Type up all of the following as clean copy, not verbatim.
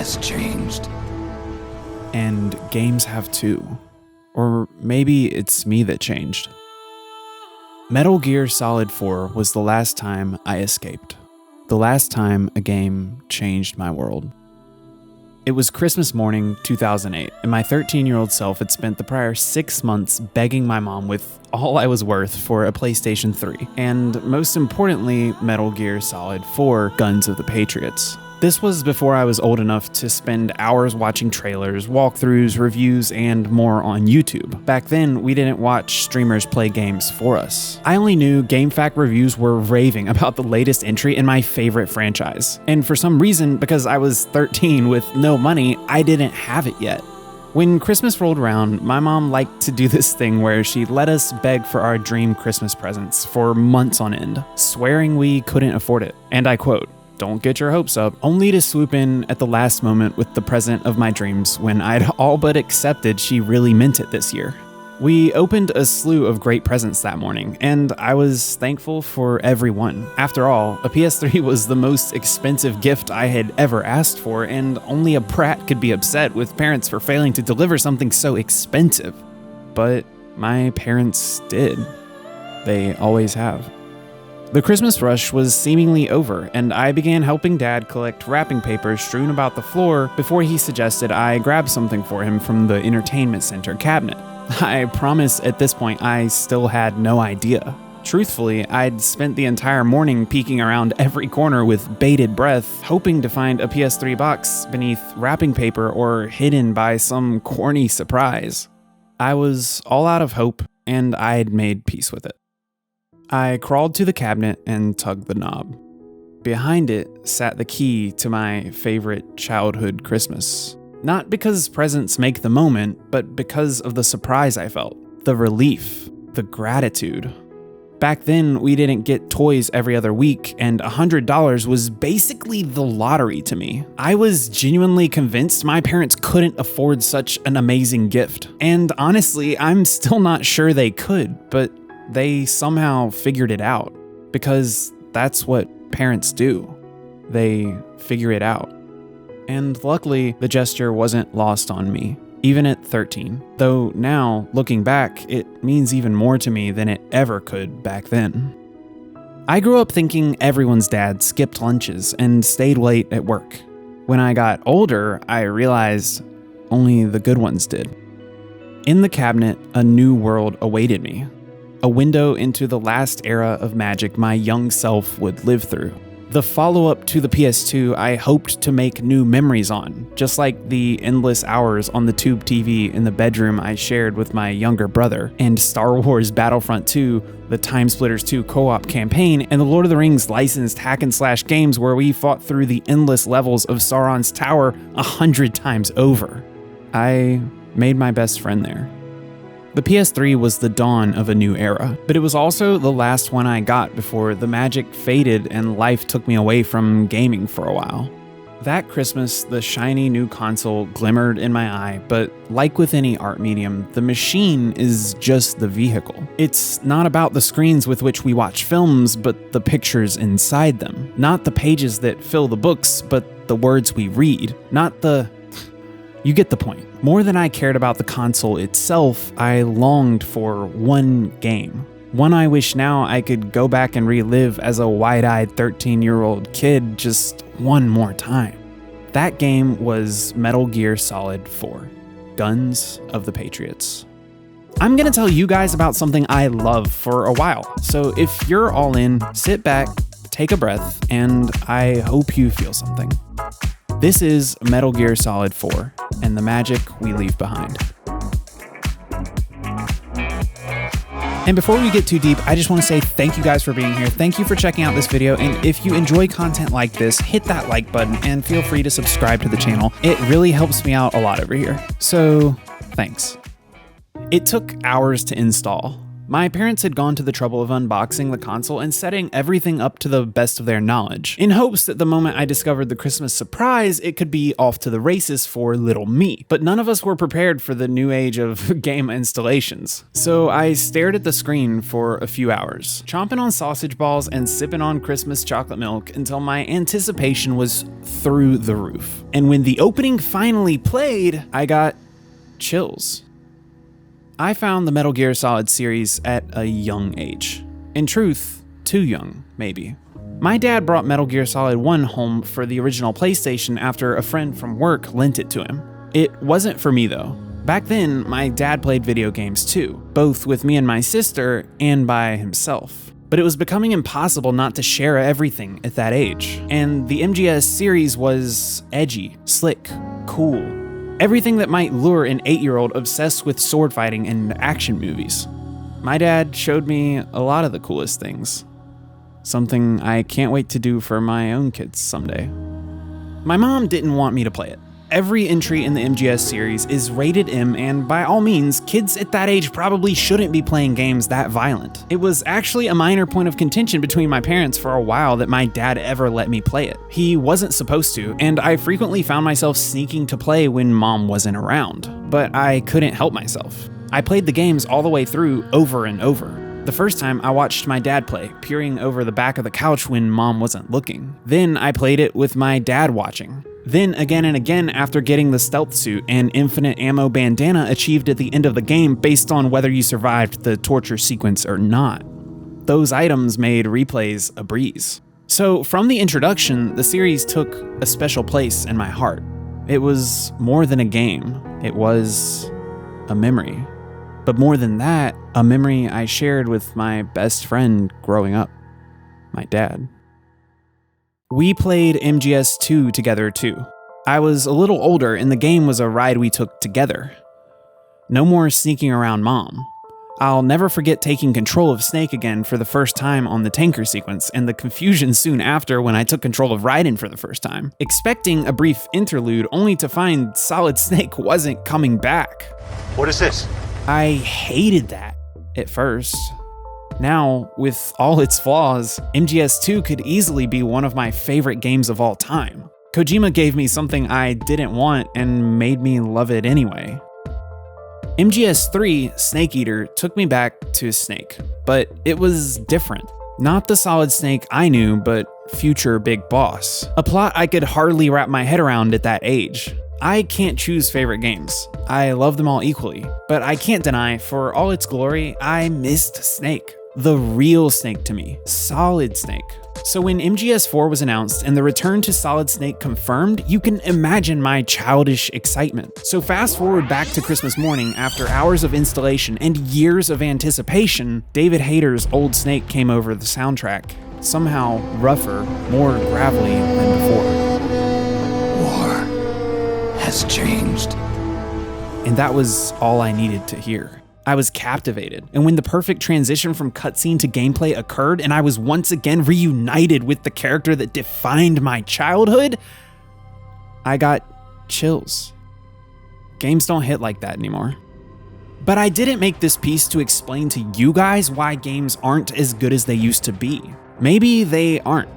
has changed. And games have too. Or maybe it's me that changed. Metal Gear Solid 4 was the last time I escaped. The last time a game changed my world. It was Christmas morning 2008, and my 13-year-old self had spent the prior 6 months begging my mom with all I was worth for a PlayStation 3, and most importantly, Metal Gear Solid 4 Guns of the Patriots. This was before I was old enough to spend hours watching trailers, walkthroughs, reviews, and more on YouTube. Back then, we didn't watch streamers play games for us. I only knew GameFAQ reviews were raving about the latest entry in my favorite franchise. And for some reason, because I was 13 with no money, I didn't have it yet. When Christmas rolled around, my mom liked to do this thing where she let us beg for our dream Christmas presents for months on end, swearing we couldn't afford it. And I quote, "Don't get your hopes up," only to swoop in at the last moment with the present of my dreams when I'd all but accepted she really meant it this year. We opened a slew of great presents that morning, and I was thankful for every one. After all, a PS3 was the most expensive gift I had ever asked for, and only a brat could be upset with parents for failing to deliver something so expensive. But my parents did. They always have. The Christmas rush was seemingly over, and I began helping Dad collect wrapping paper strewn about the floor before he suggested I grab something for him from the entertainment center cabinet. I promise at this point I still had no idea. Truthfully, I'd spent the entire morning peeking around every corner with bated breath, hoping to find a PS3 box beneath wrapping paper or hidden by some corny surprise. I was all out of hope, and I'd made peace with it. I crawled to the cabinet and tugged the knob. Behind it sat the key to my favorite childhood Christmas. Not because presents make the moment, but because of the surprise I felt, the relief, the gratitude. Back then, we didn't get toys every other week, and $100 was basically the lottery to me. I was genuinely convinced my parents couldn't afford such an amazing gift. And honestly, I'm still not sure they could, but they somehow figured it out, because that's what parents do. They figure it out. And luckily, the gesture wasn't lost on me, even at 13. Though now, looking back, it means even more to me than it ever could back then. I grew up thinking everyone's dad skipped lunches and stayed late at work. When I got older, I realized only the good ones did. In the cabinet, a new world awaited me. A window into the last era of magic my young self would live through. The follow-up to the PS2 I hoped to make new memories on, just like the endless hours on the tube TV in the bedroom I shared with my younger brother, and Star Wars Battlefront 2, the Time Splitters 2 co-op campaign, and the Lord of the Rings licensed hack-and-slash games where we fought through the endless levels of Sauron's Tower 100 times over. I made my best friend there. The PS3 was the dawn of a new era, but it was also the last one I got before the magic faded and life took me away from gaming for a while. That Christmas, the shiny new console glimmered in my eye, but like with any art medium, the machine is just the vehicle. It's not about the screens with which we watch films, but the pictures inside them. Not the pages that fill the books, but the words we read. You get the point. More than I cared about the console itself, I longed for one game. One I wish now I could go back and relive as a wide-eyed 13-year-old kid just one more time. That game was Metal Gear Solid 4, Guns of the Patriots. I'm gonna tell you guys about something I love for a while, so if you're all in, sit back, take a breath, and I hope you feel something. This is Metal Gear Solid 4 and the magic we leave behind. And before we get too deep, I just want to say thank you guys for being here. Thank you for checking out this video. And if you enjoy content like this, hit that like button and feel free to subscribe to the channel. It really helps me out a lot over here. So thanks. It took hours to install. My parents had gone to the trouble of unboxing the console and setting everything up to the best of their knowledge, in hopes that the moment I discovered the Christmas surprise, it could be off to the races for little me. But none of us were prepared for the new age of game installations. So I stared at the screen for a few hours, chomping on sausage balls and sipping on Christmas chocolate milk until my anticipation was through the roof. And when the opening finally played, I got chills. I found the Metal Gear Solid series at a young age. In truth, too young, maybe. My dad brought Metal Gear Solid 1 home for the original PlayStation after a friend from work lent it to him. It wasn't for me though. Back then, my dad played video games too, both with me and my sister and by himself. But it was becoming impossible not to share everything at that age. And the MGS series was edgy, slick, cool. Everything that might lure an 8-year-old obsessed with sword fighting and action movies. My dad showed me a lot of the coolest things. Something I can't wait to do for my own kids someday. My mom didn't want me to play it. Every entry in the MGS series is rated M, and by all means, kids at that age probably shouldn't be playing games that violent. It was actually a minor point of contention between my parents for a while that my dad ever let me play it. He wasn't supposed to, and I frequently found myself sneaking to play when mom wasn't around. But I couldn't help myself. I played the games all the way through over and over. The first time I watched my dad play, peering over the back of the couch when mom wasn't looking. Then I played it with my dad watching. Then again and again after getting the stealth suit and infinite ammo bandana achieved at the end of the game based on whether you survived the torture sequence or not. Those items made replays a breeze. So from the introduction, the series took a special place in my heart. It was more than a game, it was a memory. But more than that, a memory I shared with my best friend growing up, my dad. We played MGS2 together too. I was a little older and the game was a ride we took together. No more sneaking around mom. I'll never forget taking control of Snake again for the first time on the tanker sequence, and the confusion soon after when I took control of Raiden for the first time, expecting a brief interlude only to find Solid Snake wasn't coming back. What is this? I hated that at first. Now, with all its flaws, MGS2 could easily be one of my favorite games of all time. Kojima gave me something I didn't want and made me love it anyway. MGS3, Snake Eater, took me back to Snake, but it was different. Not the Solid Snake I knew, but future Big Boss. A plot I could hardly wrap my head around at that age. I can't choose favorite games. I love them all equally, but I can't deny, for all its glory, I missed Snake. The real Snake to me. Solid Snake. So when MGS4 was announced and the return to Solid Snake confirmed, you can imagine my childish excitement. So fast forward back to Christmas morning, after hours of installation and years of anticipation, David Hayter's Old Snake came over the soundtrack. Somehow rougher, more gravelly than before. War has changed. And that was all I needed to hear. I was captivated, and when the perfect transition from cutscene to gameplay occurred and I was once again reunited with the character that defined my childhood, I got chills. Games don't hit like that anymore. But I didn't make this piece to explain to you guys why games aren't as good as they used to be. Maybe they aren't.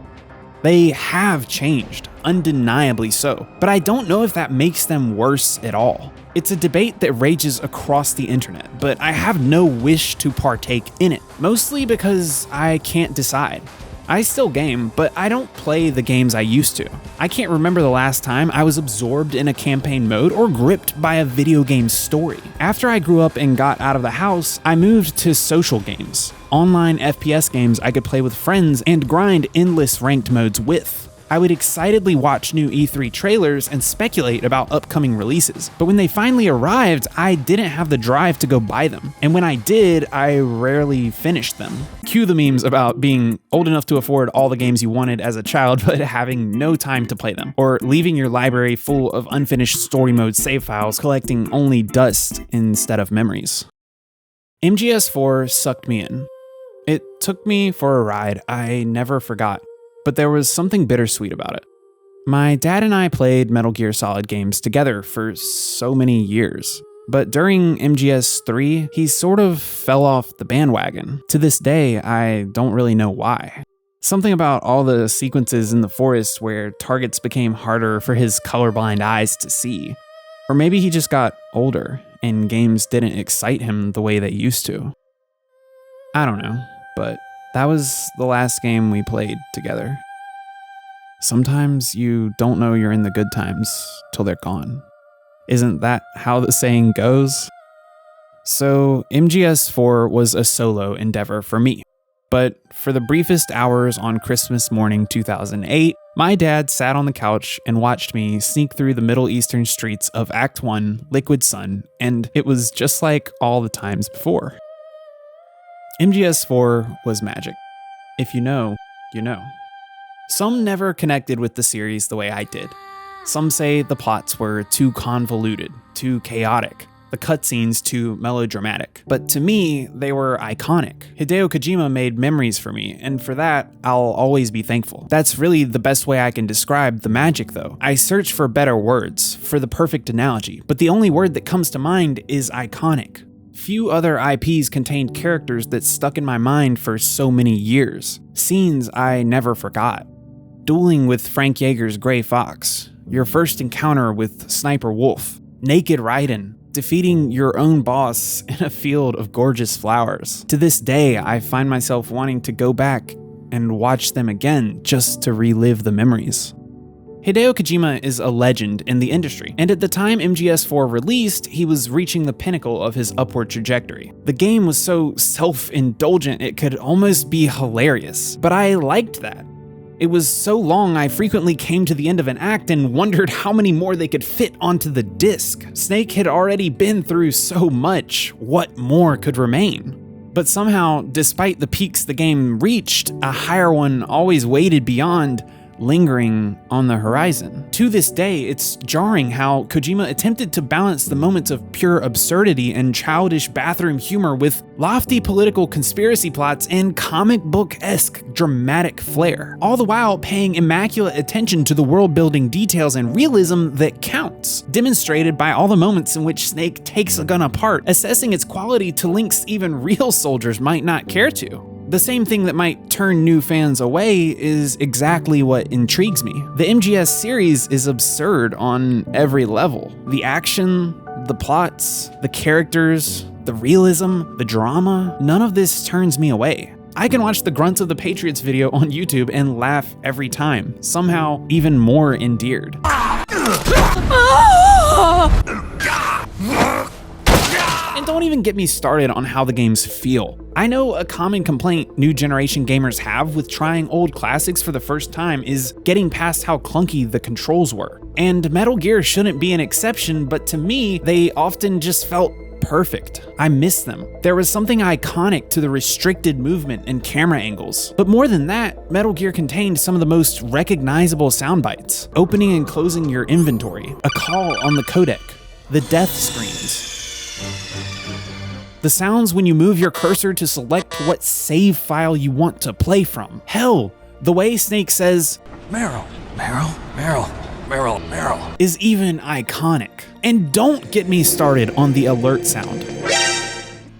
They have changed, undeniably so, but I don't know if that makes them worse at all. It's a debate that rages across the internet, but I have no wish to partake in it, mostly because I can't decide. I still game, but I don't play the games I used to. I can't remember the last time I was absorbed in a campaign mode or gripped by a video game story. After I grew up and got out of the house, I moved to social games. Online FPS games I could play with friends and grind endless ranked modes with. I would excitedly watch new E3 trailers and speculate about upcoming releases, but when they finally arrived, I didn't have the drive to go buy them, and when I did, I rarely finished them. Cue the memes about being old enough to afford all the games you wanted as a child but having no time to play them, or leaving your library full of unfinished story mode save files collecting only dust instead of memories. MGS4 sucked me in. It took me for a ride I never forgot. But there was something bittersweet about it. My dad and I played Metal Gear Solid games together for so many years. But during MGS3, he sort of fell off the bandwagon. To this day, I don't really know why. Something about all the sequences in the forest where targets became harder for his colorblind eyes to see. Or maybe he just got older and games didn't excite him the way they used to. I don't know, but that was the last game we played together. Sometimes you don't know you're in the good times till they're gone. Isn't that how the saying goes? So MGS4 was a solo endeavor for me. But for the briefest hours on Christmas morning 2008, my dad sat on the couch and watched me sneak through the Middle Eastern streets of Act 1, Liquid Sun, and it was just like all the times before. MGS4 was magic. If you know, you know. Some never connected with the series the way I did. Some say the plots were too convoluted, too chaotic, the cutscenes too melodramatic. But to me, they were iconic. Hideo Kojima made memories for me, and for that, I'll always be thankful. That's really the best way I can describe the magic, though. I search for better words, for the perfect analogy, but the only word that comes to mind is iconic. Few other IPs contained characters that stuck in my mind for so many years. Scenes I never forgot. Dueling with Frank Yeager's Gray Fox, your first encounter with Sniper Wolf, Naked Raiden, defeating your own boss in a field of gorgeous flowers. To this day, I find myself wanting to go back and watch them again just to relive the memories. Hideo Kojima is a legend in the industry, and at the time MGS4 released, he was reaching the pinnacle of his upward trajectory. The game was so self-indulgent it could almost be hilarious, but I liked that. It was so long I frequently came to the end of an act and wondered how many more they could fit onto the disc. Snake had already been through so much, what more could remain? But somehow, despite the peaks the game reached, a higher one always waited beyond, lingering on the horizon. To this day, it's jarring how Kojima attempted to balance the moments of pure absurdity and childish bathroom humor with lofty political conspiracy plots and comic book-esque dramatic flair, all the while paying immaculate attention to the world-building details and realism that counts, demonstrated by all the moments in which Snake takes a gun apart, assessing its quality to lengths even real soldiers might not care to. The same thing that might turn new fans away is exactly what intrigues me. The MGS series is absurd on every level. The action, the plots, the characters, the realism, the drama, none of this turns me away. I can watch the Guns of the Patriots video on YouTube and laugh every time, somehow even more endeared. And don't even get me started on how the games feel. I know a common complaint new generation gamers have with trying old classics for the first time is getting past how clunky the controls were. And Metal Gear shouldn't be an exception, but to me, they often just felt perfect. I miss them. There was something iconic to the restricted movement and camera angles. But more than that, Metal Gear contained some of the most recognizable sound bites. Opening and closing your inventory, a call on the codec, the death screens. The sounds when you move your cursor to select what save file you want to play from. Hell, the way Snake says, Meryl, Meryl, Meryl, Meryl, Meryl, is even iconic. And don't get me started on the alert sound.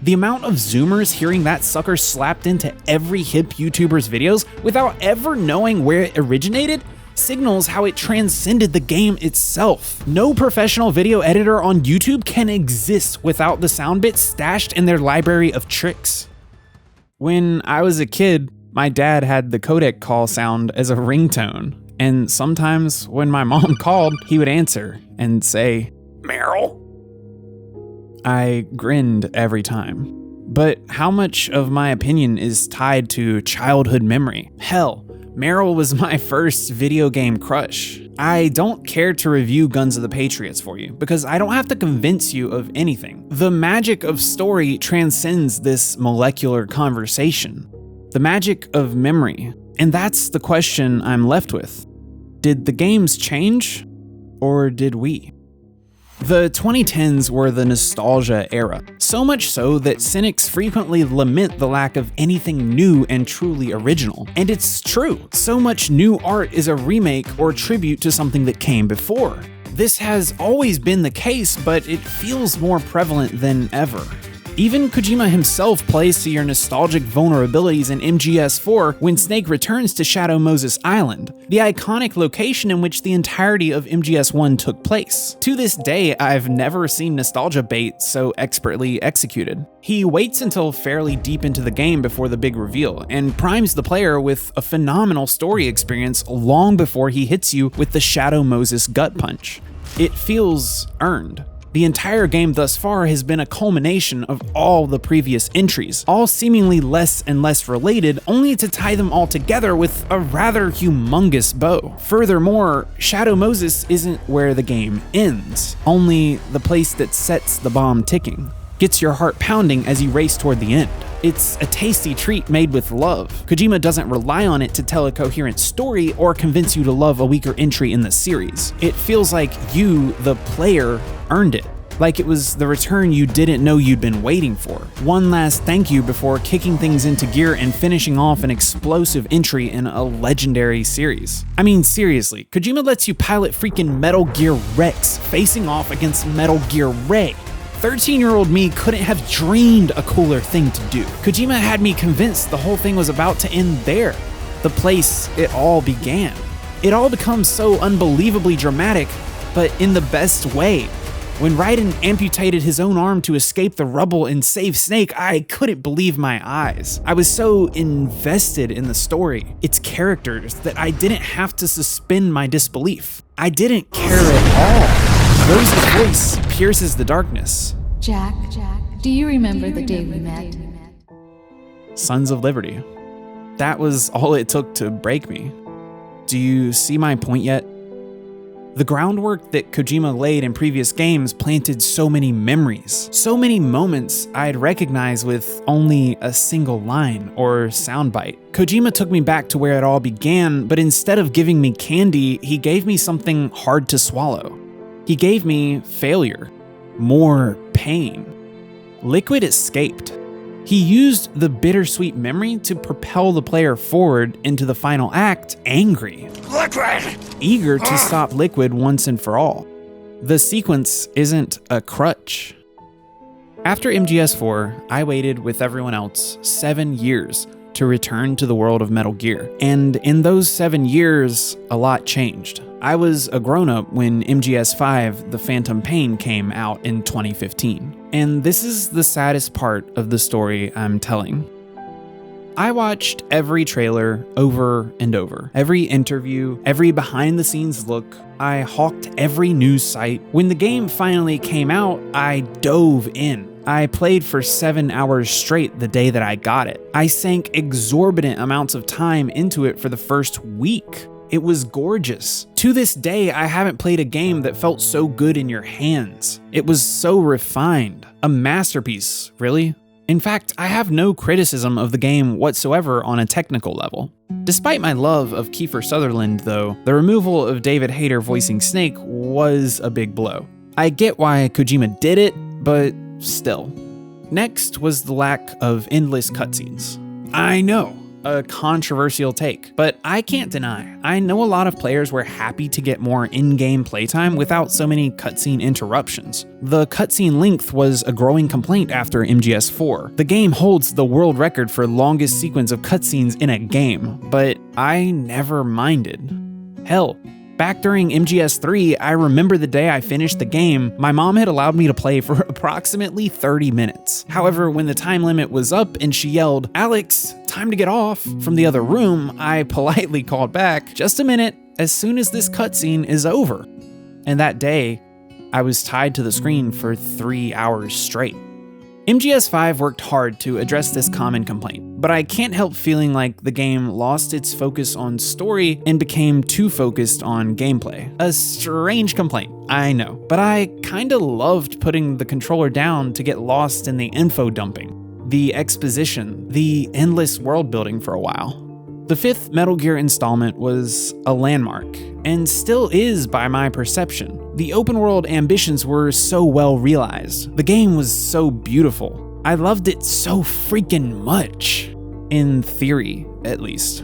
The amount of Zoomers hearing that sucker slapped into every hip YouTuber's videos without ever knowing where it originated signals how it transcended the game itself. No professional video editor on YouTube can exist without the sound bits stashed in their library of tricks. When I was a kid, my dad had the codec call sound as a ringtone, and sometimes when my mom called, he would answer and say, Meryl. I grinned every time. But how much of my opinion is tied to childhood memory? Hell, Meryl was my first video game crush. I don't care to review Guns of the Patriots for you, because I don't have to convince you of anything. The magic of story transcends this molecular conversation. The magic of memory. And that's the question I'm left with. Did the games change, or did we? The 2010s were the nostalgia era, so much so that cynics frequently lament the lack of anything new and truly original. And it's true, so much new art is a remake or tribute to something that came before. This has always been the case, but it feels more prevalent than ever. Even Kojima himself plays to your nostalgic vulnerabilities in MGS4 when Snake returns to Shadow Moses Island, the iconic location in which the entirety of MGS1 took place. To this day, I've never seen nostalgia bait so expertly executed. He waits until fairly deep into the game before the big reveal, and primes the player with a phenomenal story experience long before he hits you with the Shadow Moses gut punch. It feels earned. The entire game thus far has been a culmination of all the previous entries, all seemingly less and less related, only to tie them all together with a rather humongous bow. Furthermore, Shadow Moses isn't where the game ends, only the place that sets the bomb ticking. Gets your heart pounding as you race toward the end. It's a tasty treat made with love. Kojima doesn't rely on it to tell a coherent story or convince you to love a weaker entry in the series. It feels like you, the player, earned it. Like it was the return you didn't know you'd been waiting for. One last thank you before kicking things into gear and finishing off an explosive entry in a legendary series. I mean, seriously, Kojima lets you pilot freaking Metal Gear Rex facing off against Metal Gear Ray. 13-year-old me couldn't have dreamed a cooler thing to do. Kojima had me convinced the whole thing was about to end there, the place it all began. It all becomes so unbelievably dramatic, but in the best way. When Raiden amputated his own arm to escape the rubble and save Snake, I couldn't believe my eyes. I was so invested in the story, its characters, that I didn't have to suspend my disbelief. I didn't care at all. Rose's voice pierces the darkness. Jack, do you remember the day we met? Sons of Liberty. That was all it took to break me. Do you see my point yet? The groundwork that Kojima laid in previous games planted so many memories, so many moments I'd recognize with only a single line or soundbite. Kojima took me back to where it all began, but instead of giving me candy, he gave me something hard to swallow. He gave me failure, more pain. Liquid escaped. He used the bittersweet memory to propel the player forward into the final act, angry. Liquid! Eager to stop Liquid once and for all. The sequence isn't a crutch. After MGS4, I waited with everyone else 7 years to return to the world of Metal Gear. And in those 7 years, a lot changed. I was a grown-up when MGS5 The Phantom Pain came out in 2015. And this is the saddest part of the story I'm telling. I watched every trailer over and over, every interview, every behind-the-scenes look. I hawked every news site. When the game finally came out, I dove in. I played for 7 hours straight the day that I got it. I sank exorbitant amounts of time into it for the first week. It was gorgeous. To this day, I haven't played a game that felt so good in your hands. It was so refined. A masterpiece, really. In fact, I have no criticism of the game whatsoever on a technical level. Despite my love of Kiefer Sutherland, though, the removal of David Hayter voicing Snake was a big blow. I get why Kojima did it, but still. Next was the lack of endless cutscenes. I know, a controversial take, but I can't deny, I know a lot of players were happy to get more in-game playtime without so many cutscene interruptions. The cutscene length was a growing complaint after MGS4. The game holds the world record for longest sequence of cutscenes in a game, but I never minded. Hell, back during MGS3, I remember the day I finished the game, my mom had allowed me to play for approximately 30 minutes. However, when the time limit was up and she yelled, "Alex, time to get off," from the other room, I politely called back, "Just a minute, as soon as this cutscene is over." And that day, I was tied to the screen for 3 hours straight. MGS5 worked hard to address this common complaint, but I can't help feeling like the game lost its focus on story and became too focused on gameplay. A strange complaint, I know, but I kinda loved putting the controller down to get lost in the info dumping, the exposition, the endless world building for a while. The 5th Metal Gear installment was a landmark, and still is by my perception. The open world ambitions were so well realized. The game was so beautiful. I loved it so freaking much. In theory, at least.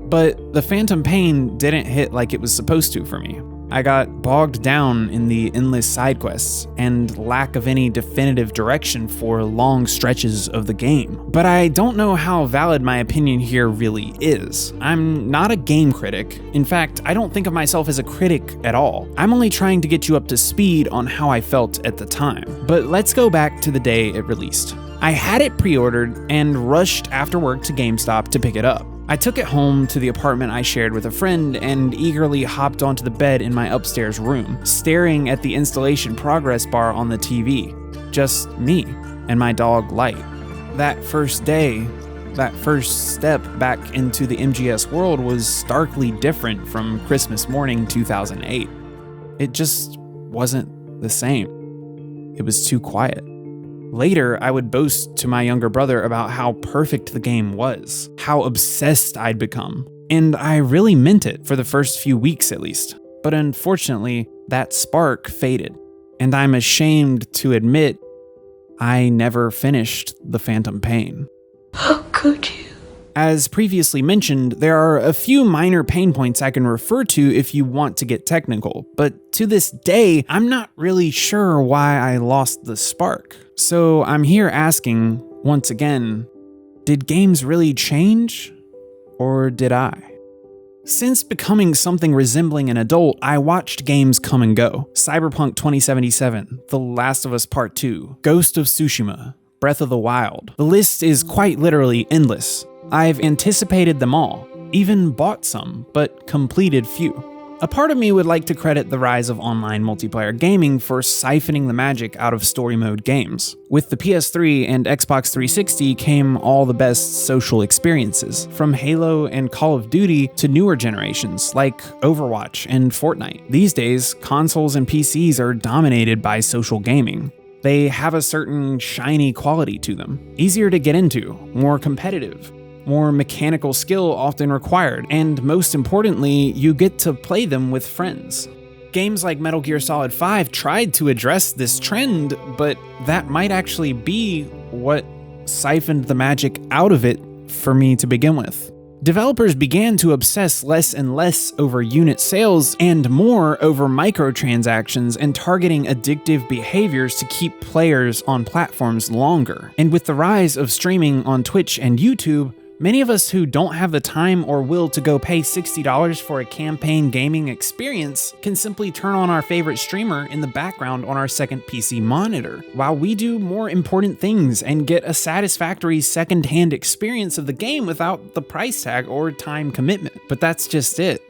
But The Phantom Pain didn't hit like it was supposed to for me. I got bogged down in the endless side quests and lack of any definitive direction for long stretches of the game. But I don't know how valid my opinion here really is. I'm not a game critic. In fact, I don't think of myself as a critic at all. I'm only trying to get you up to speed on how I felt at the time. But let's go back to the day it released. I had it pre-ordered and rushed after work to GameStop to pick it up. I took it home to the apartment I shared with a friend and eagerly hopped onto the bed in my upstairs room, staring at the installation progress bar on the TV. Just me and my dog Light. That first day, that first step back into the MGS world was starkly different from Christmas morning 2008. It just wasn't the same. It was too quiet. Later, I would boast to my younger brother about how perfect the game was, how obsessed I'd become. And I really meant it for the first few weeks at least. But unfortunately, that spark faded. And I'm ashamed to admit, I never finished the Phantom Pain. How could you? As previously mentioned, there are a few minor pain points I can refer to if you want to get technical, but to this day, I'm not really sure why I lost the spark. So I'm here asking, once again, did games really change? Or did I? Since becoming something resembling an adult, I watched games come and go. Cyberpunk 2077, The Last of Us Part 2, Ghost of Tsushima, Breath of the Wild. The list is quite literally endless. I've anticipated them all, even bought some, but completed few. A part of me would like to credit the rise of online multiplayer gaming for siphoning the magic out of story mode games. With the PS3 and Xbox 360 came all the best social experiences, from Halo and Call of Duty to newer generations like Overwatch and Fortnite. These days, consoles and PCs are dominated by social gaming. They have a certain shiny quality to them, easier to get into, more competitive, more mechanical skill often required, and most importantly, you get to play them with friends. Games like Metal Gear Solid 5 tried to address this trend, but that might actually be what siphoned the magic out of it for me to begin with. Developers began to obsess less and less over unit sales and more over microtransactions and targeting addictive behaviors to keep players on platforms longer. And with the rise of streaming on Twitch and YouTube, many of us who don't have the time or will to go pay $60 for a campaign gaming experience can simply turn on our favorite streamer in the background on our second PC monitor, while we do more important things and get a satisfactory second-hand experience of the game without the price tag or time commitment. But that's just it.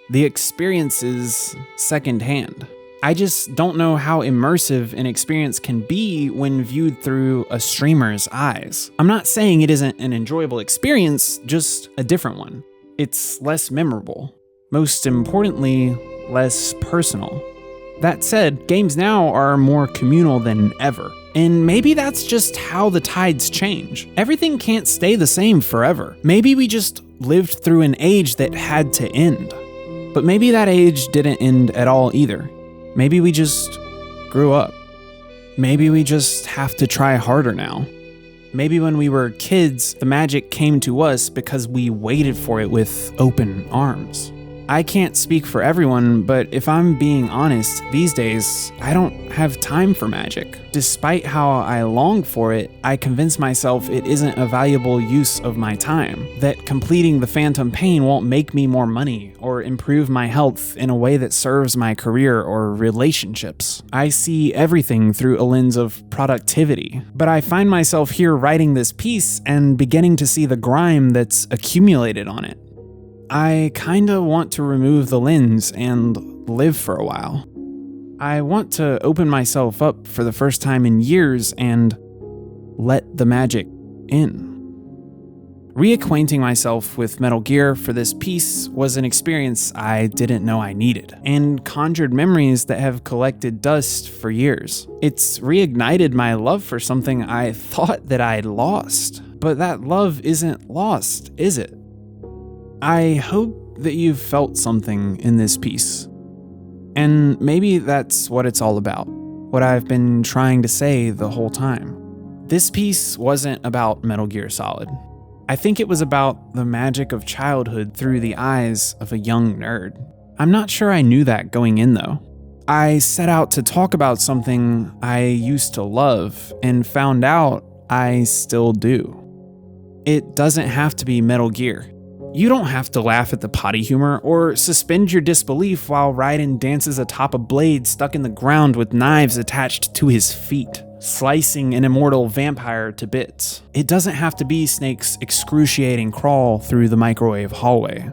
The experience is second-hand. I just don't know how immersive an experience can be when viewed through a streamer's eyes. I'm not saying it isn't an enjoyable experience, just a different one. It's less memorable. Most importantly, less personal. That said, games now are more communal than ever. And maybe that's just how the tides change. Everything can't stay the same forever. Maybe we just lived through an age that had to end. But maybe that age didn't end at all either. Maybe we just grew up. Maybe we just have to try harder now. Maybe when we were kids, the magic came to us because we waited for it with open arms. I can't speak for everyone, but if I'm being honest, these days, I don't have time for magic. Despite how I long for it, I convince myself it isn't a valuable use of my time, that completing the Phantom Pain won't make me more money or improve my health in a way that serves my career or relationships. I see everything through a lens of productivity, but I find myself here writing this piece and beginning to see the grime that's accumulated on it. I kinda want to remove the lens and live for a while. I want to open myself up for the first time in years and let the magic in. Reacquainting myself with Metal Gear for this piece was an experience I didn't know I needed, and conjured memories that have collected dust for years. It's reignited my love for something I thought that I'd lost, but that love isn't lost, is it? I hope that you've felt something in this piece. And maybe that's what it's all about, what I've been trying to say the whole time. This piece wasn't about Metal Gear Solid. I think it was about the magic of childhood through the eyes of a young nerd. I'm not sure I knew that going in though. I set out to talk about something I used to love and found out I still do. It doesn't have to be Metal Gear. You don't have to laugh at the potty humor or suspend your disbelief while Raiden dances atop a blade stuck in the ground with knives attached to his feet, slicing an immortal vampire to bits. It doesn't have to be Snake's excruciating crawl through the microwave hallway.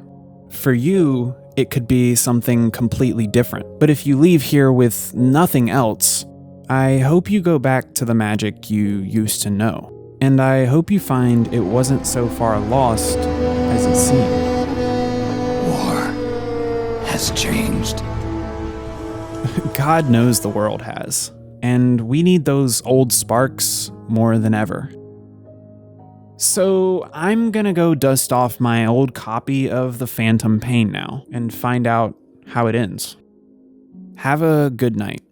For you, it could be something completely different. But if you leave here with nothing else, I hope you go back to the magic you used to know. And I hope you find it wasn't so far lost as it seemed. War has changed. God knows the world has. And we need those old sparks more than ever. So I'm gonna go dust off my old copy of The Phantom Pain now and find out how it ends. Have a good night.